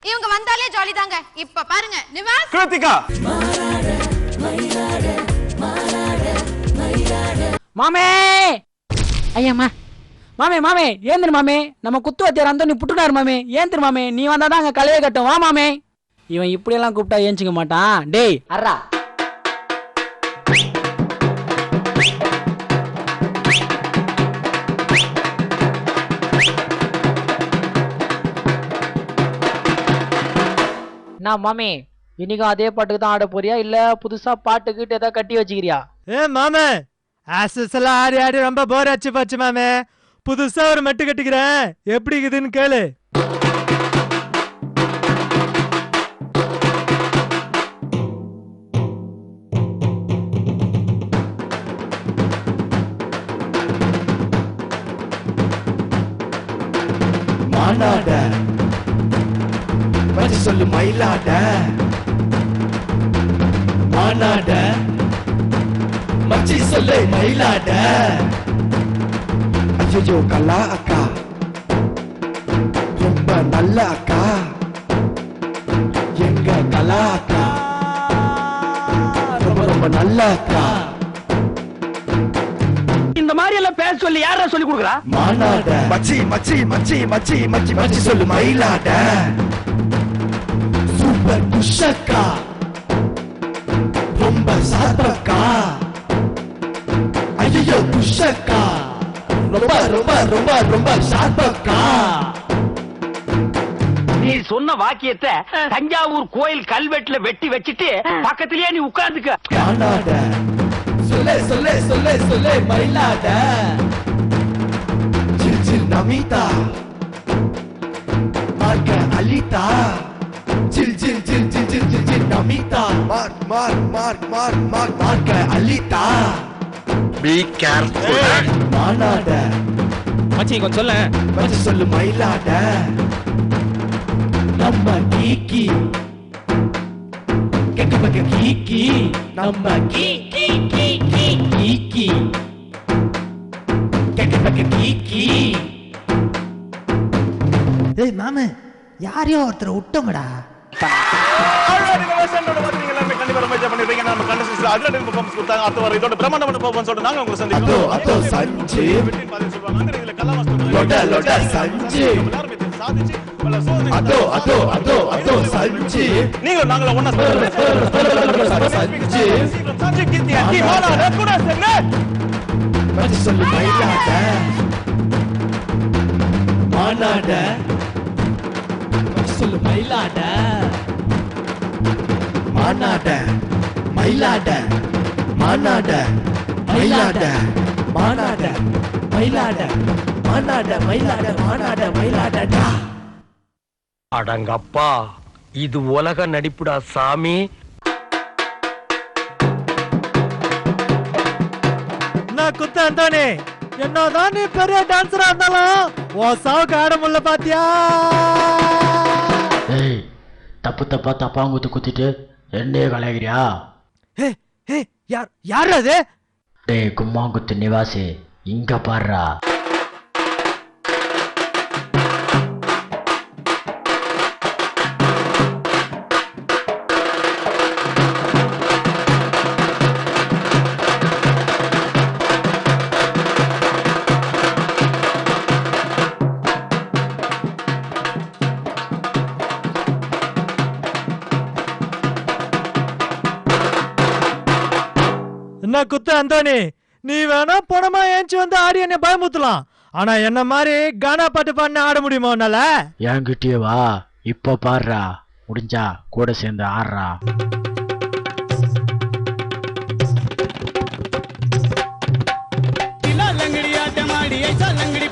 இவங்க வந்தாலே ஜாலி தாங்க. இப்ப பாருங்க நிவாஸ் கிருத்திகா. மாமே ஐயம்மா மாமே மாமே ஏன் திரு மாமே நம்ம குத்து வத்தியார் அந்த நீ புட்டுனாரு மாமே ஏன் திரு மாமே நீ வந்தாதான் அங்க கலையை கட்டும் வா மாமே. இவன் இப்படியெல்லாம் கூப்பிட்டா ஏஞ்சிக்க மாட்டான். டேய் அர்ரா நான் மாமே இன்னைக்கும் அதே பாட்டுக்கு தான் ஆட போறியா இல்ல புதுசா பாட்டுக்கிட்டு ஏதாவது கட்டி வச்சுக்கிறியா? மாமே ஆசஸ் ஆடி ஆடி ரொம்ப போர் ஆச்சு போச்சு மாமே. புதுசா ஒரு மெட்டு கட்டிக்கிறேன், எப்படி இருக்குதுன்னு கேளு. மானாட மச்சி சொல்லு மயிலாட மானாட மச்சி சொல்லு மயிலாட. ஐயோ கலா அக்கா ரொம்ப நல்ல அக்கா எங்க கலா அக்கா ரொம்ப ரொம்ப நல்ல அக்கா. இந்த மாதிரி எல்லாம் பேச சொல்லி யாரா சொல்லி கொடுக்குறா? மானாட மச்சி மச்சி மச்சி மச்சி மச்சி மச்சி சொல்லு மயிலாட. சூப்பர் குஷக்கா ரொம்ப சார்பக்கா. ஐயோ குஷக்கா ரொம்ப ரொம்ப ரொம்ப ரொம்ப சார்பக்கா. நீ சொன்ன வாக்கியத்தை தஞ்சாவூர் கோயில் கல்வெட்டுல வெட்டி வச்சிட்டு பக்கத்திலேயே நீ உட்கார்ந்துக்க. மானாட சொல்லே சொல்லே சொல்லே சொல்லே மயிலாட. சில் சில் நமிதா மார்க்க அலிதா. Chill chill chill chill chill chill chill Namitha mark mark mark mark mark மார்க்க அலிதா. Be careful. மானாட மச்சி கொஞ்சம் சொல்ல. மச்சி சொல்லு மயிலாட. நம்ம கீக்கி கெக்க பக்க கீக்கி நம்ம கீக்கி கீக்கி கீக்கி கெக்க பக்க கீக்கி. ஏய் மாமே யாரையோ ஒருத்தர் விட்டோங்கடா. சொல்லு மயிலாட மானாட சொல்லு மயிலாட மானாட மயிலாட மானாட மயிலாட மானாட மயிலாட மானாட மயிலாட மானாட மயிலாடடா. அடங்கப்பா, இது உலக நடிப்புடா சாமி. நான் குத்த அந்தானே என்னதான் நீ பெரிய டான்சரா இருந்தாலும் ஓ சாவுக்கு ஆட முடியல பாத்தியா? ஏய் தப்பு தப்பா தப்பாங்குத்து குத்திட்டு என்னையே கலைகிறியா? யார் அது? டேய் கும்மாங்குத்து நிவாசி இங்க பாடுறா. என்ன குத்த அந்தானி, நீ வேணா பணமா ஏஞ்சி வந்து ஆடி என்ன பயமுத்தலாம், ஆனா என்ன மாதிரி கானா பாட்டு பாடின ஆட முடியுமா உன்னால? என்கிட்டயே வா, இப்ப பாடுறா, முடிஞ்சா கூட சேர்ந்து ஆடுறா.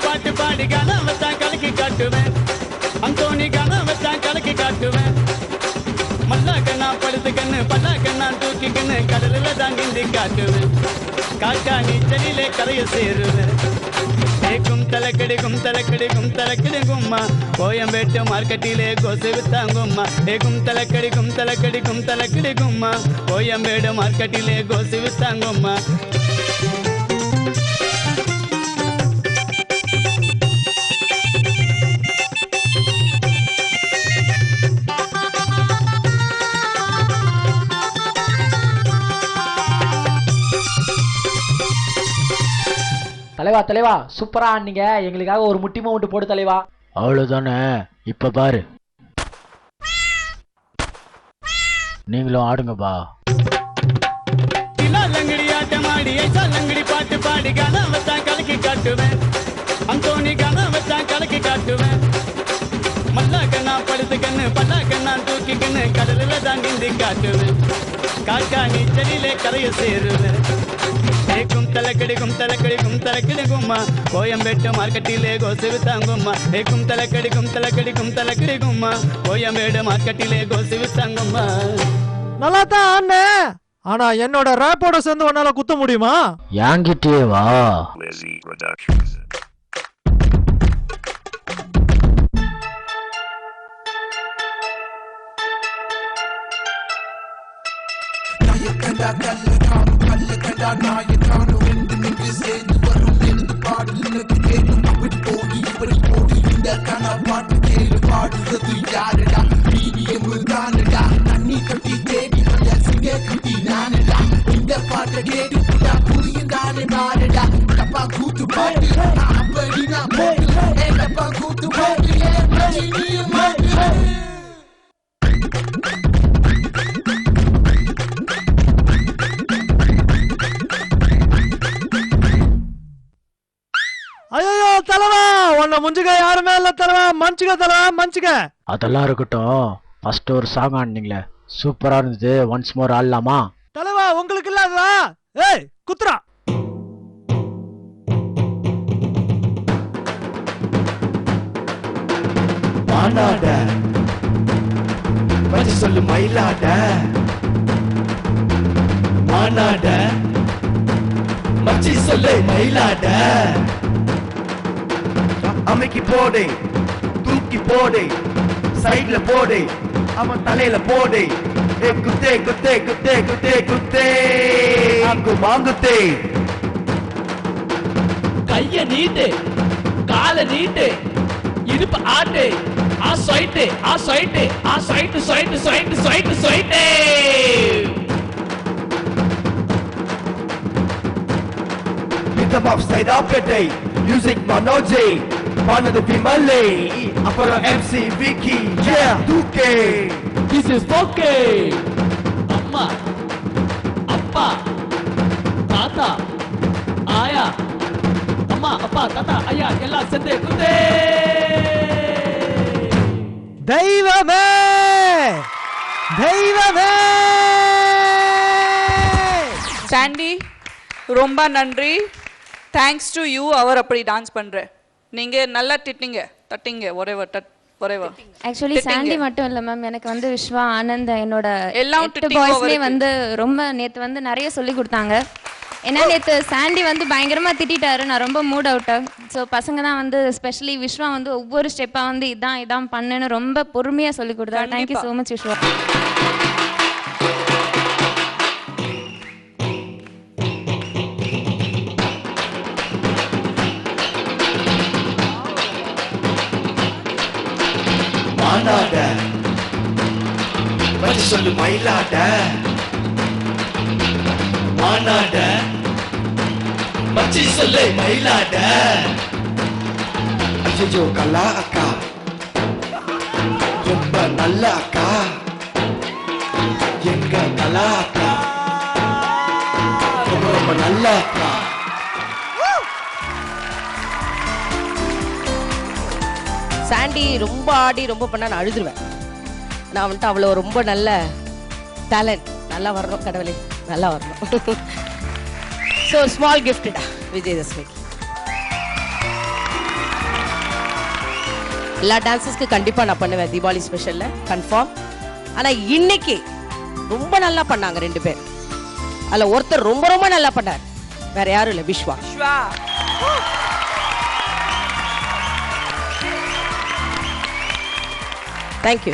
பாட்டு பாடி கானா வச்சா கலக்கி காட்டுவேன், அந்தோனி கானா வச்சா கலக்கி காட்டுவேன். மல்லா கண்ணா படுத்து கண்ணு பல்லா கண்ணா தூக்கி கண்ணு கடலில் தாங்கிந்து காட்டுவேன். காக்கா நீச்சலிலே கரைய சேருவேன். கும் தலைக்கடிக்கும் தலைக்கடிக்கும் தலைக்கடிக்கும்மா கோயம்பேட்டு மார்க்கெட்டிலே கோசை வித்தாங்கும்மா. கும் தலைக்கடிக்கும் தலைக்கடிக்கும் தலைக்கடிக்கும்மா கோயம்பேடு மார்க்கெட்டிலே கோசை வித்தாங்கும்மா. தலைவா தலைவா சூப்பரா ஆனீங்க, எங்களுக்காக ஒரு முட்டி மவுண்ட் போடு தலைவா. அவ்வளவுதானே, இப்ப பாரு. நீங்களும் ஆடுங்கப்பா. லங்கடி ஆட்டமாடி ஐசா லங்கடி பாட்டு பாடி கானா வச்சான் கலக்கி காட்டுவேன். அந்தோனி கானா வச்சான் கலக்கி காட்டுவேன். மல்லா கண்ணா படுத்து கண்ணு பல்லா கண்ணா தூக்கி கண்ணு கடலில் தான் நீந்தி காட்டுவேன். காக்கா நீச்சலிலே கரையை சேருவேன். கும்தலக்கடி கும்மா கோயம்பேட்டு மார்க்கெட்டிலே கோசு வித்தாங்கும்மா. கும்தலக்கடி கும்மா கோயம்பேடு மார்க்கெட்டிலே கோசு வித்தாங்கும்மா. நல்லா தான் ஆனே, ஆனா என்னோட ரேப்போட சேர்ந்து உன்னால குத்த முடியுமா? என்கிட்டயே வா. ஐயோ தலைவா, உன்னை முஞ்சுக்க யாருமே இல்ல தலைவா. மன்னிச்சுக்க தலைவா, மன்னிச்சுக்க. அதெல்லாம் இருக்கட்டும், ஃபர்ஸ்ட் ஒரு சாங் ஆடுனீங்களே சூப்பரா இருந்தது, ஒன்ஸ் மோர் ஆடலாமா? தலைவா உங்களுக்கு இல்லாததா? ஏய் குத்துறா. மானாட மச்சி சொல்லு மயிலாட. மானாட மச்சி சொல்லு மயிலாட. அமைக்கி போடு, தூக்கி போடு, சைட்ல போடு, அவன் தலையில போடு. குத்தே குத்தே குத்தே குத்தே குத்தே அங்கு மாங்குத்தே. கைய நீட்டு, கால நீட்டு, இடுப்பு ஆட்டு. ஆ சைட்டு ஆ சைட்டு ஆ side side side side side. Rhythm of side up a day, music Manoji, Manadu Pimale, Apollo MC Vicky, yeah, Duke. This is Poke. அம்மா அப்பா தாத்தா ஆயா, அம்மா அப்பா தாத்தா ஐயா எல்லாம் சேர்ந்து குத்தே. தெய்வமே தெய்வமே. சாண்டி ரொம்ப நன்றி. Thanks to you. அவர் அப்படி டான்ஸ் பண்ற, நீங்க நல்லா திட்டிங்க தட்டிங்க whatever. ஆக்சுவலி சாண்டி மட்டும் இல்ல மேம், எனக்கு வந்து விஸ்வா ஆனந்த் என்னோட எல்லாம் 8 பாய்ஸ்மே வந்து ரொம்ப நேத்து வந்து நிறைய சொல்லி கொடுத்தாங்க. ஏன்னா நேற்று சாண்டி வந்து பயங்கரமாக திட்டாரு, நான் ரொம்ப மூட் அவுட்டு. ஸோ பசங்க தான் வந்து ஸ்பெஷலி விஸ்வா வந்து ஒவ்வொரு ஸ்டெப்பாக வந்து இதான் பண்ணுன்னு ரொம்ப பொறுமையாக சொல்லி கொடுத்தாரு. Thank you so much Vishwa. மானாட மச்சி சொல்லு மயிலாட. மானாட மச்சி சொல்லு மயிலாட. அஜிஜோ கலா அக்கா ரொம்ப நல்ல அக்கா, எங்க கலா அக்கா ரொம்ப ரொம்ப நல்ல அக்கா. சாண்டி ரொம்ப ஆடி ரொம்ப பண்ணா நான் அழுதுருவேன். நான் வந்துட்டு அவ்வளோ ரொம்ப நல்ல டேலண்ட், நல்லா வரணும் கடவுளே, நல்லா வரணும். ஸோ ஸ்மால் கிஃப்டடா விஜயதசமிக்கு. எல்லா டான்ஸஸ்க்கு கண்டிப்பாக நான் பண்ணுவேன் தீபாவளி ஸ்பெஷலில் கன்ஃபார்ம். ஆனால் இன்னைக்கு ரொம்ப நல்லா பண்ணாங்க 2 பேர். அதில் ஒருத்தர் ரொம்ப ரொம்ப நல்லா பண்ணார், வேற யாரும் இல்லை, விஸ்வா. தேங்க்யூ.